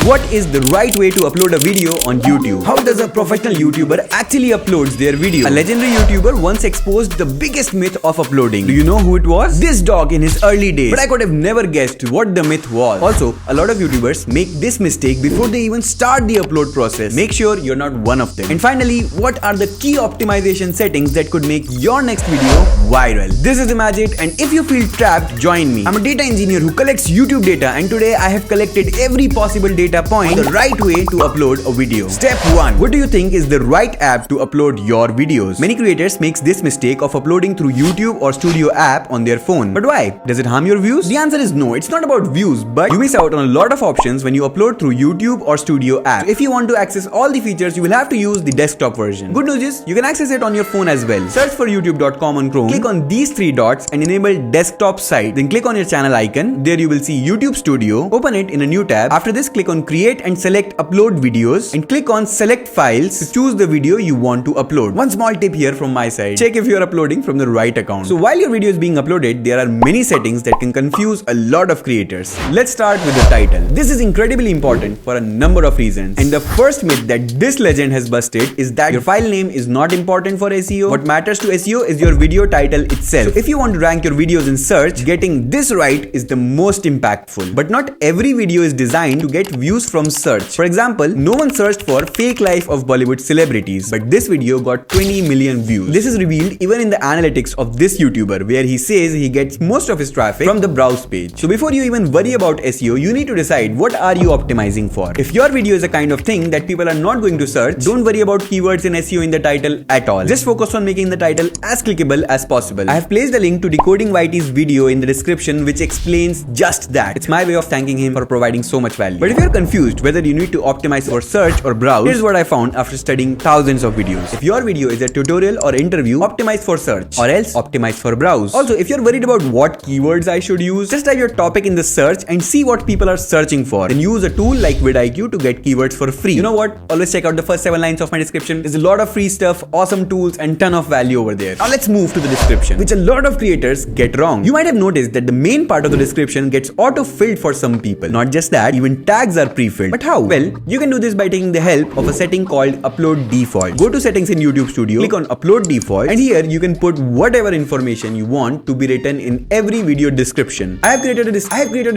What is the right way to upload a video on YouTube? How does a professional YouTuber actually uploads their video? A legendary YouTuber once exposed the biggest myth of uploading. Do you know who it was? This dog in his early days. But I could have never guessed what the myth was. Also, a lot of YouTubers make this mistake before they even start the upload process. Make sure you're not one of them. And finally, what are the key optimization settings that could make your next video viral? This is Imagine, and if you feel trapped, join me. I'm a data engineer who collects YouTube data, and today I have collected every possible data point the right way to upload a video. Step 1. What do you think is the right app to upload your videos? Many creators makes this mistake of uploading through YouTube or Studio app on their phone. But why? Does it harm your views? The answer is no. It's not about views, but you miss out on a lot of options when you upload through YouTube or Studio app. So if you want to access all the features, you will have to use the desktop version. Good news is you can access it on your phone as well. Search for youtube.com on Chrome, click on these three dots and enable desktop site. Then click on your channel icon. There you will see YouTube Studio. Open it in a new tab. After this, click on create and select upload videos and click on select files to choose the video you want to upload. One small tip here from my side. Check if you are uploading from the right account. So while your video is being uploaded, there are many settings that can confuse a lot of creators. Let's start with the title. This is incredibly important for a number of reasons. And the first myth that this legend has busted is that your file name is not important for SEO. What matters to SEO is your video title itself. So if you want to rank your videos in search, getting this right is the most impactful. But not every video is designed to get views from search. For example, no one searched for fake life of Bollywood celebrities, but this video got 20 million views. This is revealed even in the analytics of this YouTuber, where he says he gets most of his traffic from the browse page. So before you even worry about SEO, you need to decide what are you optimizing for. If your video is a kind of thing that people are not going to search, don't worry about keywords and SEO in the title at all. Just focus on making the title as clickable as possible. I have placed a link to Decoding Whitey's video in the description which explains just that. It's my way of thanking him for providing so much value. But if you're confused whether you need to optimize for search or browse, here's what I found after studying thousands of videos. If your video is a tutorial or interview, optimize for search, or else optimize for browse. Also, if you're worried about what keywords I should use, just type your topic in the search and see what people are searching for. Then use a tool like vidIQ to get keywords for free. You know what? Always check out the first 7 lines of my description. There's a lot of free stuff, awesome tools, and ton of value over there. Now let's move to the description, which a lot of creators get wrong. You might have noticed that the main part of the description gets auto-filled for some people. Not just that, even tags are pre-filled. But how? Well, you can do this by taking the help of a setting called Upload Default. Go to settings in YouTube Studio, click on Upload Default, and here you can put whatever information you want to be written in every video description. I have created a description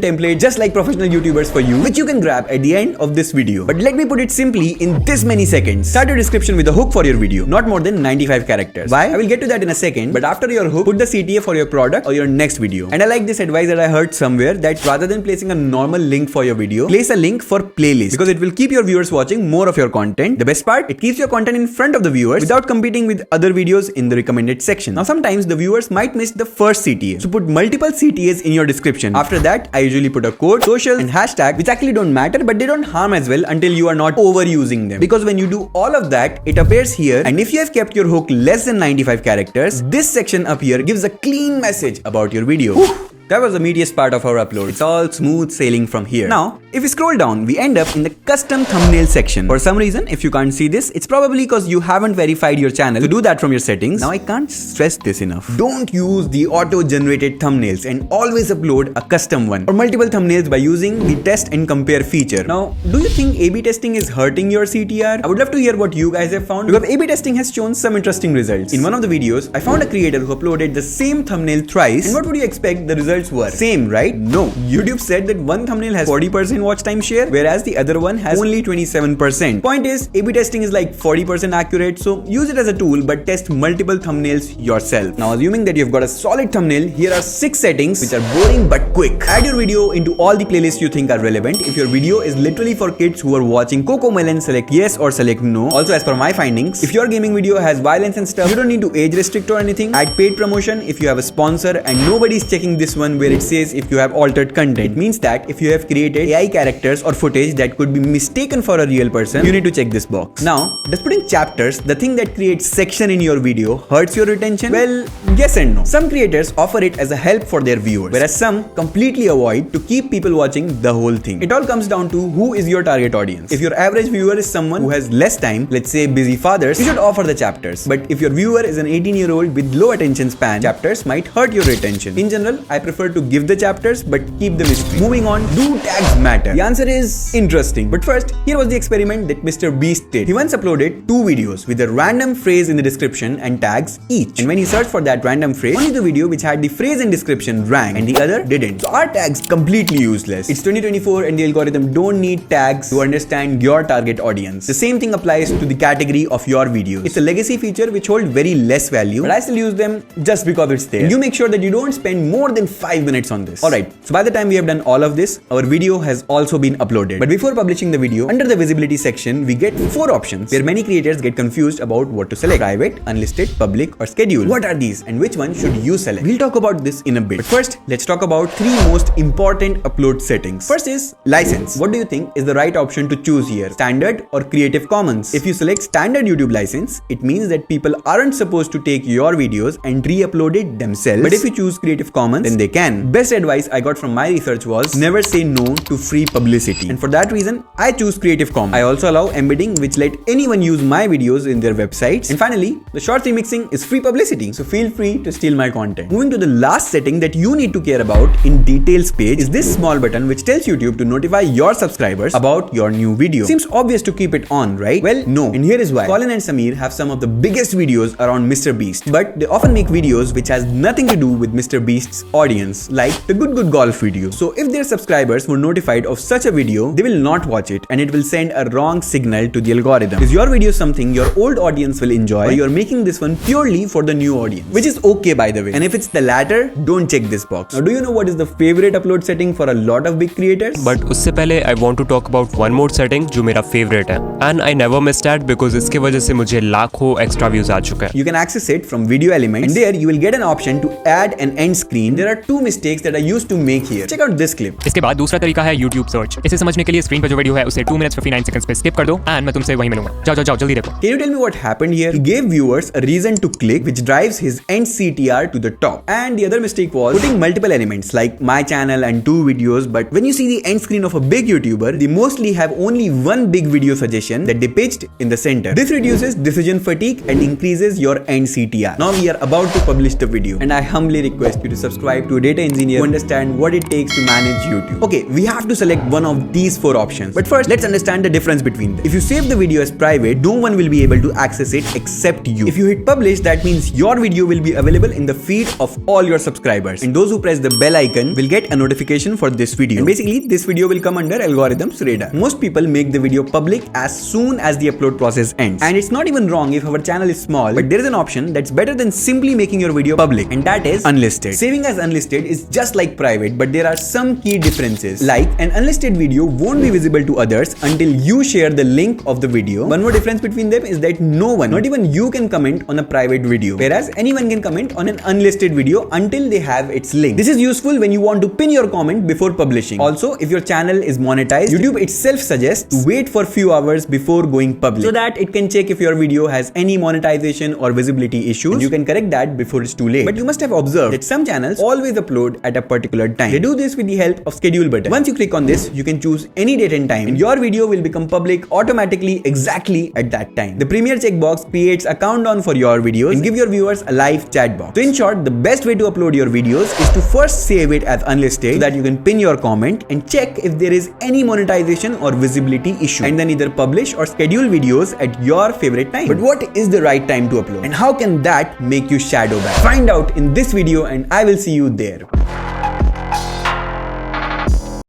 template just like professional YouTubers for you, which you can grab at the end of this video. But let me put it simply in this many seconds. Start your description with a hook for your video, not more than 95 characters. Why? I will get to that in a second, but after your hook, put the CTA for your product or your next video. And I like this advice that I heard somewhere, that rather than placing a normal link for your video, place a link for playlist, because it will keep your viewers watching more of your content. The best part, it keeps your content in front of the viewers without competing with other videos in the recommended section. Now sometimes the viewers might miss the first CTA, so put multiple CTAs in your description. After that, I usually put a code, social, and hashtag, which actually don't matter, but they don't harm as well until you are not overusing them. Because when you do all of that, it appears here, and if you have kept your hook less than 95 characters, this section up here gives a clean message about your video. Whew. That was the meatiest part of our upload. It's all smooth sailing from here. Now, if we scroll down, we end up in the custom thumbnail section. For some reason, if you can't see this, it's probably because you haven't verified your channel. To do that from your settings, now I can't stress this enough. Don't use the auto-generated thumbnails and always upload a custom one or multiple thumbnails by using the test and compare feature. Now, do you think A/B testing is hurting your CTR? I would love to hear what you guys have found, because A/B testing has shown some interesting results. In one of the videos, I found a creator who uploaded the same thumbnail thrice, and what would you expect the results were? Same, right? No. YouTube said that one thumbnail has 40% watch time share, whereas the other one has only 27%. Point is, A/B testing is like 40% accurate, so use it as a tool, but test multiple thumbnails yourself. Now, assuming that you've got a solid thumbnail, here are 6 settings which are boring but quick. Add your video into all the playlists you think are relevant. If your video is literally for kids who are watching Cocomelon, select yes or select no. Also, as per my findings, if your gaming video has violence and stuff, you don't need to age restrict or anything. Add paid promotion if you have a sponsor, and nobody's checking this one where it says if you have altered content. It means that if you have created AI characters or footage that could be mistaken for a real person, you need to check this box. Now, does putting chapters, the thing that creates section in your video, hurts your retention? Well, yes and no. Some creators offer it as a help for their viewers, whereas some completely avoid to keep people watching the whole thing. It all comes down to who is your target audience. If your average viewer is someone who has less time, let's say busy fathers, you should offer the chapters. But if your viewer is an 18-year-old with low attention span, chapters might hurt your retention. In general, I prefer prefer to give the chapters but keep the mystery. Moving on, do tags matter? The answer is interesting. But first, here was the experiment that Mr. Beast did. He once uploaded 2 videos with a random phrase in the description and tags each. And when he searched for that random phrase, only the video which had the phrase in description ranked and the other didn't. So our tags completely useless. It's 2024 and the algorithm don't need tags to understand your target audience. The same thing applies to the category of your videos. It's a legacy feature which holds very less value, but I still use them just because it's there. And you make sure that you don't spend more than 5 minutes on this. Alright, so by the time we have done all of this, our video has also been uploaded. But before publishing the video, under the visibility section, we get 4 options where many creators get confused about what to select: private, unlisted, public, or schedule. What are these and which one should you select? We'll talk about this in a bit. But first, let's talk about 3 most important upload settings. First is license. What do you think is the right option to choose here? Standard or Creative Commons? If you select standard YouTube license, it means that people aren't supposed to take your videos and re-upload it themselves. But if you choose Creative Commons, then they can. Best advice I got from my research was never say no to free publicity. And for that reason, I choose Creative Commons. I also allow embedding which let anyone use my videos in their websites. And finally, the short remixing is free publicity, so feel free to steal my content. Moving to the last setting that you need to care about in details page is this small button which tells YouTube to notify your subscribers about your new video. Seems obvious to keep it on, right? Well, no. And here is why. Colin and Samir have some of the biggest videos around Mr. Beast, but they often make videos which has nothing to do with Mr. Beast's audience, like the Good Golf video. So if their subscribers were notified of such a video, they will not watch it and it will send a wrong signal to the algorithm. Is your video something your old audience will enjoy, or you're making this one purely for the new audience? Which is okay, by the way. And if it's the latter, don't check this box. Now, do you know what is the favorite upload setting for a lot of big creators? But उससे पहले I want to talk about one more setting जो मेरा favorite है. And I never miss that because इसके वजह से मुझे लाखों extra views आ चुके हैं. You can access it from video elements, and there you will get an option to add an end screen. There are 2 mistakes that I used to make here. Check out this clip. इसके बाद दूसरा तरीका है YouTube search. इसे समझने के लिए screen पर जो वीडियो है उसे 2 minutes 59 seconds पे skip कर दो and मैं तुमसे वहीं मिलूंगा. जाओ जल्दी देखो. Can you tell me what happened here? He gave viewers a reason to click, which drives his end CTR to the top. And the other mistake was putting multiple elements like my channel and 2 videos. But when you see the end screen of a big YouTuber, they mostly have only one big video suggestion that they pitched in the center. This reduces decision fatigue and increases your end CTR. Now we are about to publish the video, and I humbly request you to subscribe to a data engineer to understand what it takes to manage YouTube. Okay, we have to select one of these 4 options. But first, let's understand the difference between them. If you save the video as private, no one will be able to access it except you. If you hit publish, that means your video will be available in the feed of all your subscribers, and those who press the bell icon will get a notification for this video. And basically, this video will come under algorithm's radar. Most people make the video public as soon as the upload process ends. And it's not even wrong if our channel is small, but there is an option that's better than simply making your video public, and that is unlisted. Saving as unlisted is just like private, but there are some key differences. Like, an unlisted video won't be visible to others until you share the link of the video. One more difference between them is that no one, not even you, can comment on a private video, whereas anyone can comment on an unlisted video until they have its link. This is useful when you want to pin your comment before publishing. Also, if your channel is monetized, YouTube itself suggests to wait for few hours before going public, so that it can check if your video has any monetization or visibility issues, and you can correct that before it's too late. But you must have observed that some channels always upload at a particular time. They do this with the help of schedule button. Once you click on this, you can choose any date and time, and your video will become public automatically exactly at that time. The Premiere checkbox creates a countdown for your videos and give your viewers a live chat box. So in short, the best way to upload your videos is to first save it as unlisted so that you can pin your comment and check if there is any monetization or visibility issue, and then either publish or schedule videos at your favorite time. But what is the right time to upload, and how can that make you shadow ban? Find out in this video, and I will see you there.